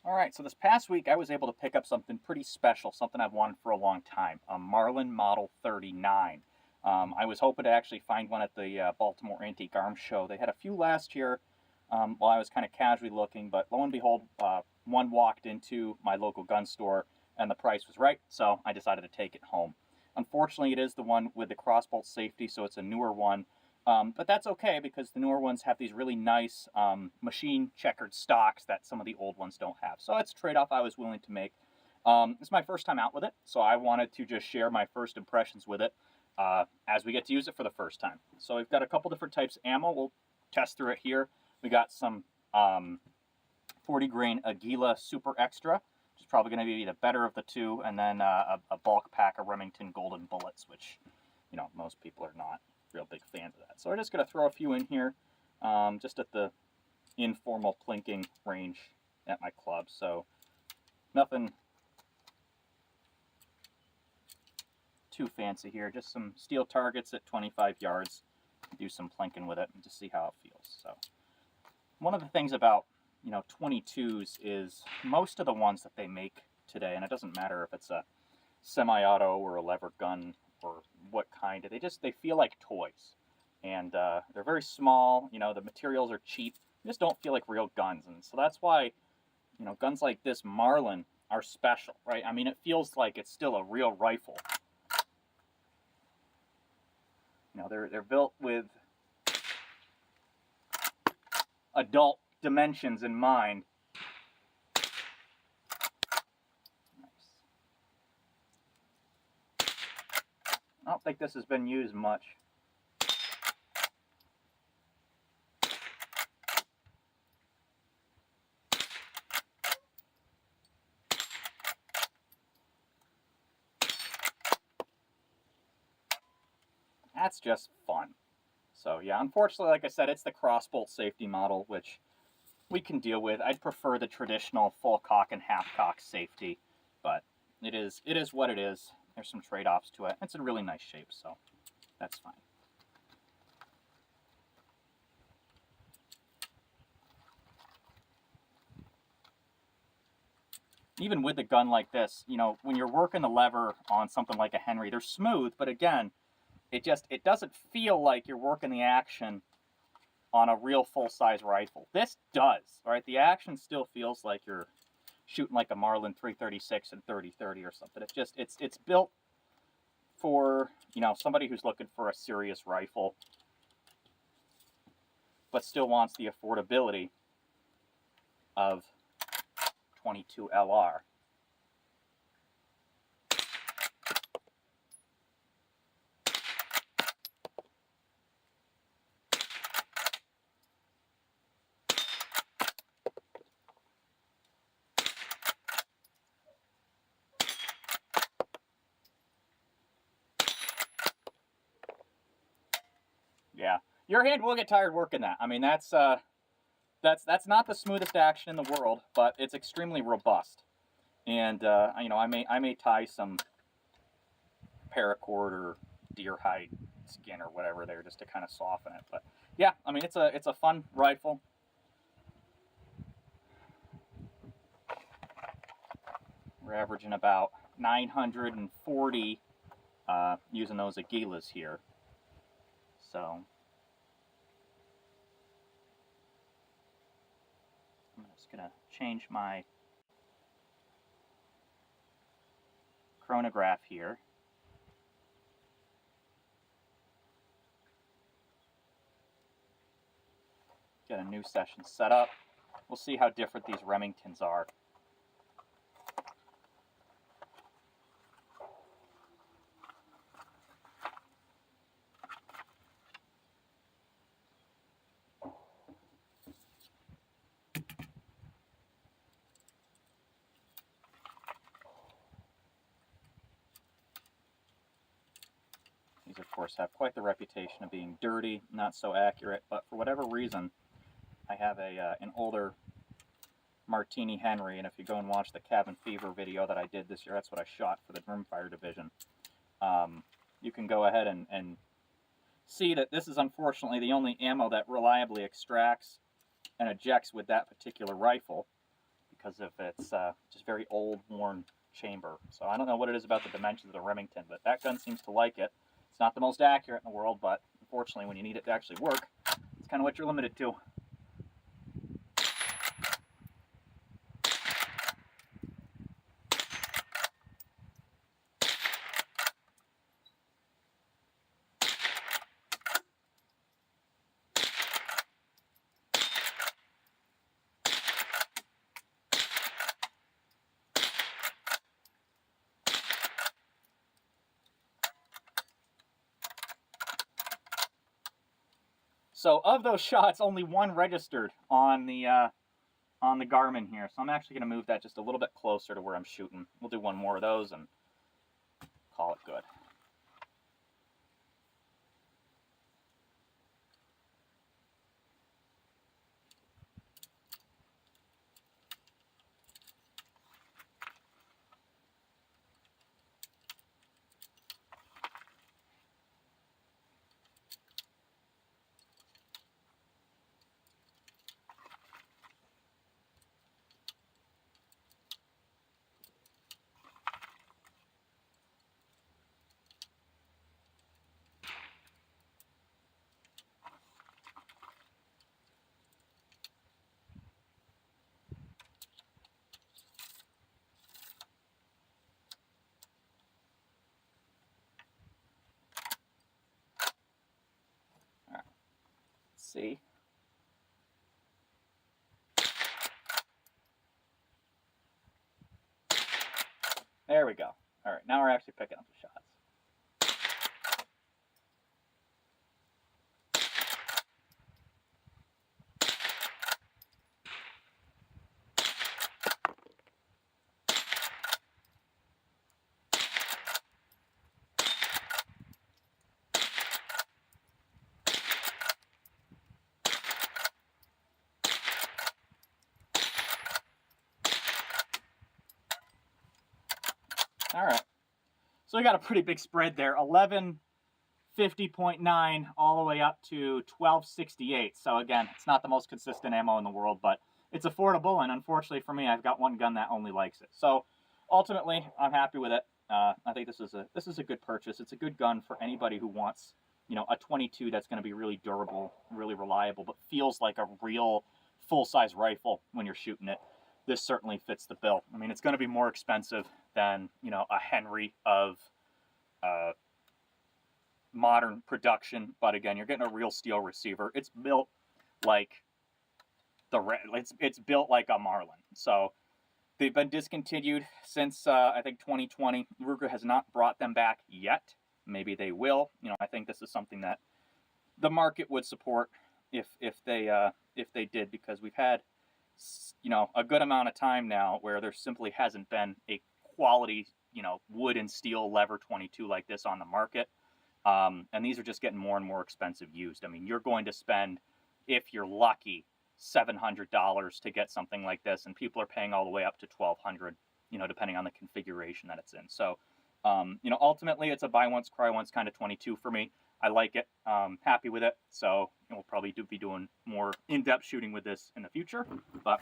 All right, so this past week I was able to pick up something pretty special, something I've wanted for a long time, a Marlin Model 39. I was hoping to actually find one at the Baltimore Antique Arms Show. They had a few last year while I was kind of casually looking, but lo and behold, one walked into my local gun store and the price was right, so I decided to take it home. Unfortunately, it is the one with the crossbolt safety, so it's a newer one. But that's okay because the newer ones have these really nice machine checkered stocks that some of the old ones don't have. So it's a trade-off I was willing to make. It's my first time out with it, so I wanted to just share my first impressions with it as we get to use it for the first time. So we've got a couple different types of ammo. We'll test through it here. We got some 40 grain Aguila Super Extra, which is probably going to be the better of the two, and then a bulk pack of Remington Golden Bullets, which, you know, most people are not real big fans of that. So we're just going to throw a few in here, just at the informal plinking range at my club. So nothing too fancy here, just some steel targets at 25 yards. Do some plinking with it and just see how it feels. So one of the things about 22s is most of the ones that they make today, and it doesn't matter if it's a semi-auto or a lever gun or what kind, they feel like toys, and they're very small. The materials are cheap. They just don't feel like real guns, and so that's why guns like this Marlin are special, right? I mean, it feels like it's still a real rifle. They're built with adult dimensions in mind. I don't think this has been used much. That's just fun. So yeah, unfortunately, like I said, it's the crossbolt safety model, which we can deal with. I'd prefer the traditional full cock and half cock safety, but it is what it is. There's some trade-offs to it. It's in really nice shape, so that's fine. Even with a gun like this, when you're working the lever on something like a Henry, they're smooth, but again, it doesn't feel like you're working the action on a real full-size rifle. This does, right? The action still feels like you're shooting like a Marlin 336 and 30-30 or something. It's built for, somebody who's looking for a serious rifle, but still wants the affordability of 22 LR. Yeah, your hand will get tired working that. I mean, that's not the smoothest action in the world, but it's extremely robust. And I may tie some paracord or deer hide skin or whatever there just to kind of soften it. But yeah, I mean, it's a fun rifle. We're averaging about 940 using those Aguilas here. So I'm just going to change my chronograph here. Get a new session set up. We'll see how different these Remingtons are. These, of course, have quite the reputation of being dirty, not so accurate, but for whatever reason, I have an older Martini Henry, and if you go and watch the Cabin Fever video that I did this year, that's what I shot for the Rimfire Division. You can go ahead and see that this is unfortunately the only ammo that reliably extracts and ejects with that particular rifle, because of its just very old, worn chamber. So I don't know what it is about the dimensions of the Remington, but that gun seems to like it. It's not the most accurate in the world, but unfortunately when you need it to actually work, it's kind of what you're limited to. So of those shots, only one registered on the Garmin here. So I'm actually going to move that just a little bit closer to where I'm shooting. We'll do one more of those and call it good. All right. Let's see. There we go. All right, now we're actually picking up the shots. All right, so we got a pretty big spread there. 1150.9 all the way up to 1268. So again, it's not the most consistent ammo in the world, but it's affordable, and unfortunately for me, I've got one gun that only likes it. So ultimately, I'm happy with it. I think this is a good purchase. It's a good gun for anybody who wants, you know, a 22 that's going to be really durable, really reliable, but feels like a real full-size rifle when you're shooting it. This certainly fits the bill. I mean, it's going to be more expensive than, you know, a Henry of modern production, but again, you're getting a real steel receiver. It's built like it's built like a Marlin. So they've been discontinued since I think 2020. Ruger has not brought them back yet. Maybe they will. You know, I think this is something that the market would support if they did, because we've had, you know, a good amount of time now where there simply hasn't been a quality, you know, wood and steel lever 22 like this on the market. And these are just getting more and more expensive used. I mean, you're going to spend, if you're lucky, $700 to get something like this, and people are paying all the way up to $1,200, you know, depending on the configuration that it's in. So, you know, ultimately it's a buy once, cry once kind of 22 for me. I like it, happy with it. So we'll probably be doing more in-depth shooting with this in the future, but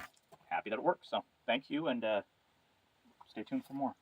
happy that it works. So thank you, and stay tuned for more.